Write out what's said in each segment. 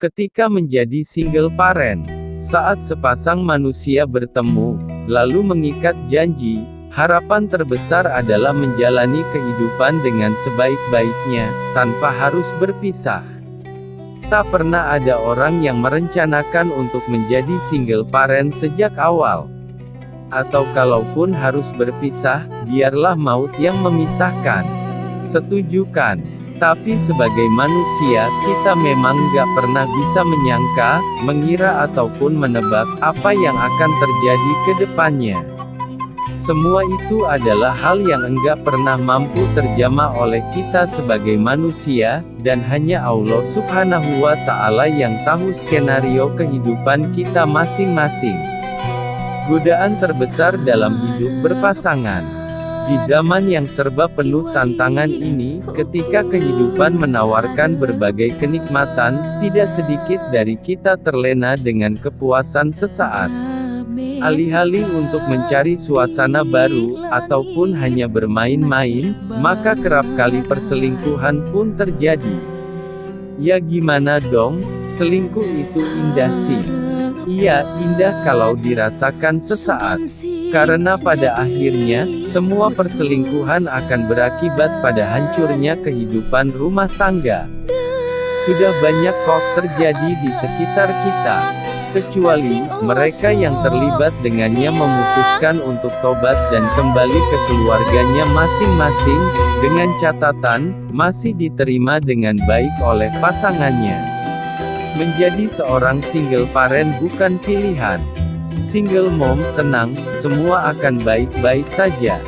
Ketika menjadi single parent, saat sepasang manusia bertemu, lalu mengikat janji, harapan terbesar adalah menjalani kehidupan dengan sebaik-baiknya, tanpa harus berpisah. Tak pernah ada orang yang merencanakan untuk menjadi single parent sejak awal. Atau kalaupun harus berpisah, biarlah maut yang memisahkan. Setuju kan? Tapi sebagai manusia, kita memang gak pernah bisa menyangka, mengira ataupun menebak, apa yang akan terjadi ke depannya. Semua itu adalah hal yang enggak pernah mampu terjamah oleh kita sebagai manusia, dan hanya Allah Subhanahu wa Ta'ala yang tahu skenario kehidupan kita masing-masing. Godaan terbesar dalam hidup berpasangan. Di zaman yang serba penuh tantangan ini, ketika kehidupan menawarkan berbagai kenikmatan, tidak sedikit dari kita terlena dengan kepuasan sesaat. Alih-alih untuk mencari suasana baru, ataupun hanya bermain-main, maka kerap kali perselingkuhan pun terjadi. Ya gimana dong, selingkuh itu indah sih. Iya, indah kalau dirasakan sesaat. Karena pada akhirnya, semua perselingkuhan akan berakibat pada hancurnya kehidupan rumah tangga. Sudah banyak kok terjadi di sekitar kita. Kecuali, mereka yang terlibat dengannya memutuskan untuk tobat dan kembali ke keluarganya masing-masing, dengan catatan, masih diterima dengan baik oleh pasangannya. Menjadi seorang single parent bukan pilihan. Single mom, tenang, semua akan baik-baik saja.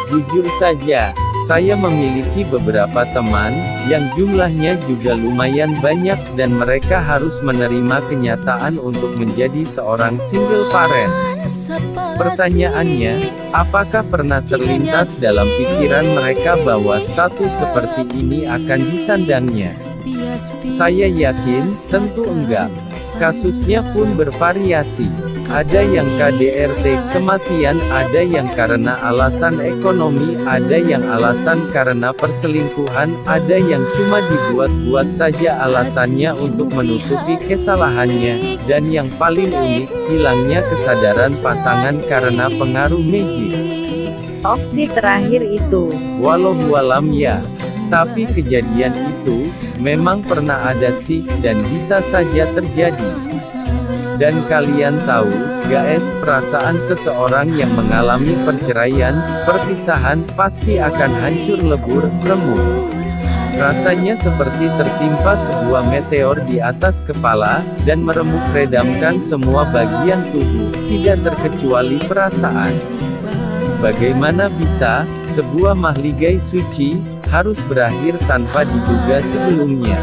Jujur saja, saya memiliki beberapa teman, yang jumlahnya juga lumayan banyak dan mereka harus menerima kenyataan untuk menjadi seorang single parent. Pertanyaannya, apakah pernah terlintas dalam pikiran mereka bahwa status seperti ini akan disandangnya? Saya yakin, tentu enggak. Kasusnya pun bervariasi. Ada yang KDRT kematian, ada yang karena alasan ekonomi, ada yang alasan karena perselingkuhan, ada yang cuma dibuat-buat saja alasannya untuk menutupi kesalahannya, dan yang paling unik, hilangnya kesadaran pasangan karena pengaruh magic. Opsi terakhir itu. Wallahualam ya. Tapi kejadian itu, memang pernah ada sih, dan bisa saja terjadi. Dan kalian tahu, guys, perasaan seseorang yang mengalami perceraian, perpisahan, pasti akan hancur lebur, remuk. Rasanya seperti tertimpa sebuah meteor di atas kepala, dan meremuk redamkan semua bagian tubuh, tidak terkecuali perasaan. Bagaimana bisa, sebuah mahligai suci, harus berakhir tanpa diduga sebelumnya?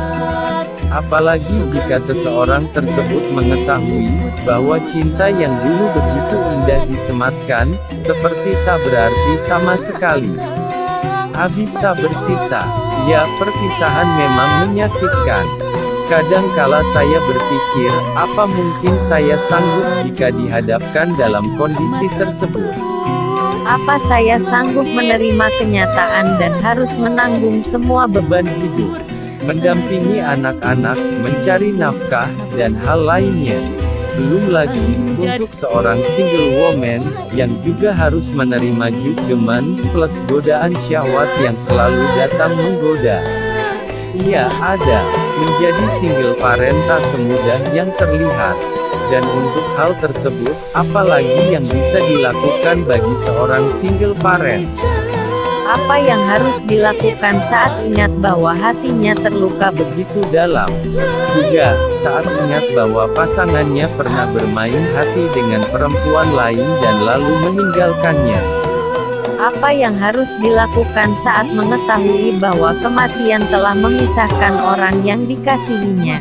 Apalagi jika seseorang tersebut mengetahui, bahwa cinta yang dulu begitu indah disematkan, seperti tak berarti sama sekali. Habis tak bersisa. Ya, perpisahan memang menyakitkan. Kadangkala saya berpikir, apa mungkin saya sanggup jika dihadapkan dalam kondisi tersebut? Apa saya sanggup menerima kenyataan dan harus menanggung semua beban hidup? Mendampingi anak-anak, mencari nafkah, dan hal lainnya. Belum lagi, untuk seorang single woman, yang juga harus menerima jugeman, plus godaan syahwat yang selalu datang menggoda. Iya, ada. Menjadi single parent tak semudah yang terlihat. Dan untuk hal tersebut, apalagi yang bisa dilakukan bagi seorang single parent? Apa yang harus dilakukan saat ingat bahwa hatinya terluka begitu dalam? Juga, saat ingat bahwa pasangannya pernah bermain hati dengan perempuan lain dan lalu meninggalkannya. Apa yang harus dilakukan saat mengetahui bahwa kematian telah memisahkan orang yang dikasihinya?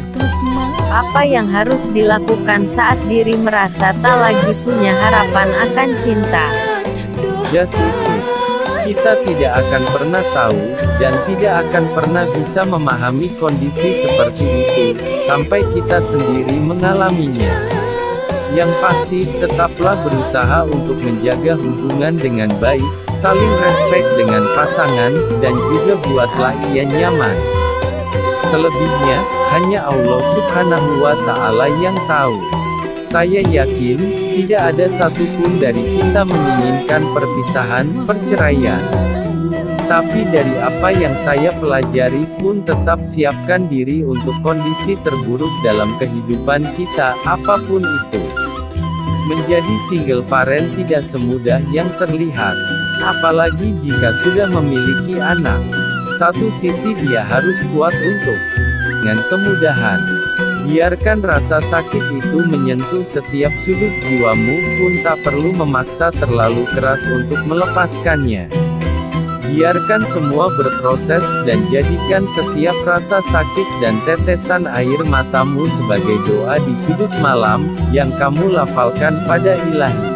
Apa yang harus dilakukan saat diri merasa tak lagi punya harapan akan cinta? Just it is. Kita tidak akan pernah tahu, dan tidak akan pernah bisa memahami kondisi seperti itu, sampai kita sendiri mengalaminya. Yang pasti, tetaplah berusaha untuk menjaga hubungan dengan baik, saling respek dengan pasangan, dan juga buatlah ia nyaman. Selebihnya, hanya Allah Subhanahu wa Ta'ala yang tahu. Saya yakin, tidak ada satupun dari kita menginginkan perpisahan, perceraian. Tapi dari apa yang saya pelajari pun tetap siapkan diri untuk kondisi terburuk dalam kehidupan kita, apapun itu. Menjadi single parent tidak semudah yang terlihat. Apalagi jika sudah memiliki anak. Satu sisi dia harus kuat untuk dengan kemudahan. Biarkan rasa sakit itu menyentuh setiap sudut jiwamu pun tak perlu memaksa terlalu keras untuk melepaskannya. Biarkan semua berproses dan jadikan setiap rasa sakit dan tetesan air matamu sebagai doa di sudut malam, yang kamu lafalkan pada Ilahi.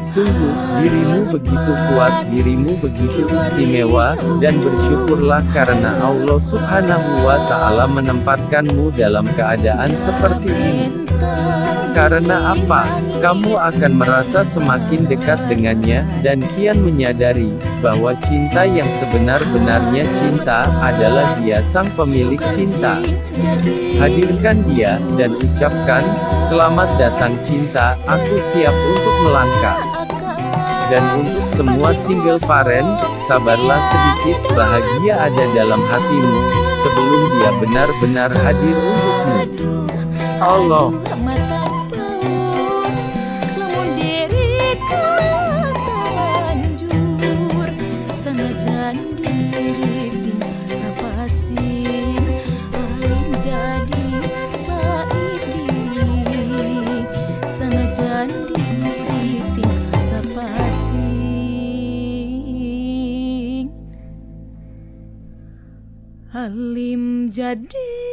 Sungguh, dirimu begitu kuat, dirimu begitu istimewa, dan bersyukurlah karena Allah Subhanahu wa Ta'ala menempatkanmu dalam keadaan seperti ini. Karena apa? Kamu akan merasa semakin dekat dengannya, dan kian menyadari bahwa cinta yang sebenar-benarnya cinta adalah Dia sang pemilik cinta. Hadirkan dia, dan ucapkan, "Selamat datang cinta, aku siap untuk melangkah." Dan untuk semua single parent, sabarlah sedikit, bahagia ada dalam hatimu, sebelum dia benar-benar hadir untukmu. Allah. Halim jadi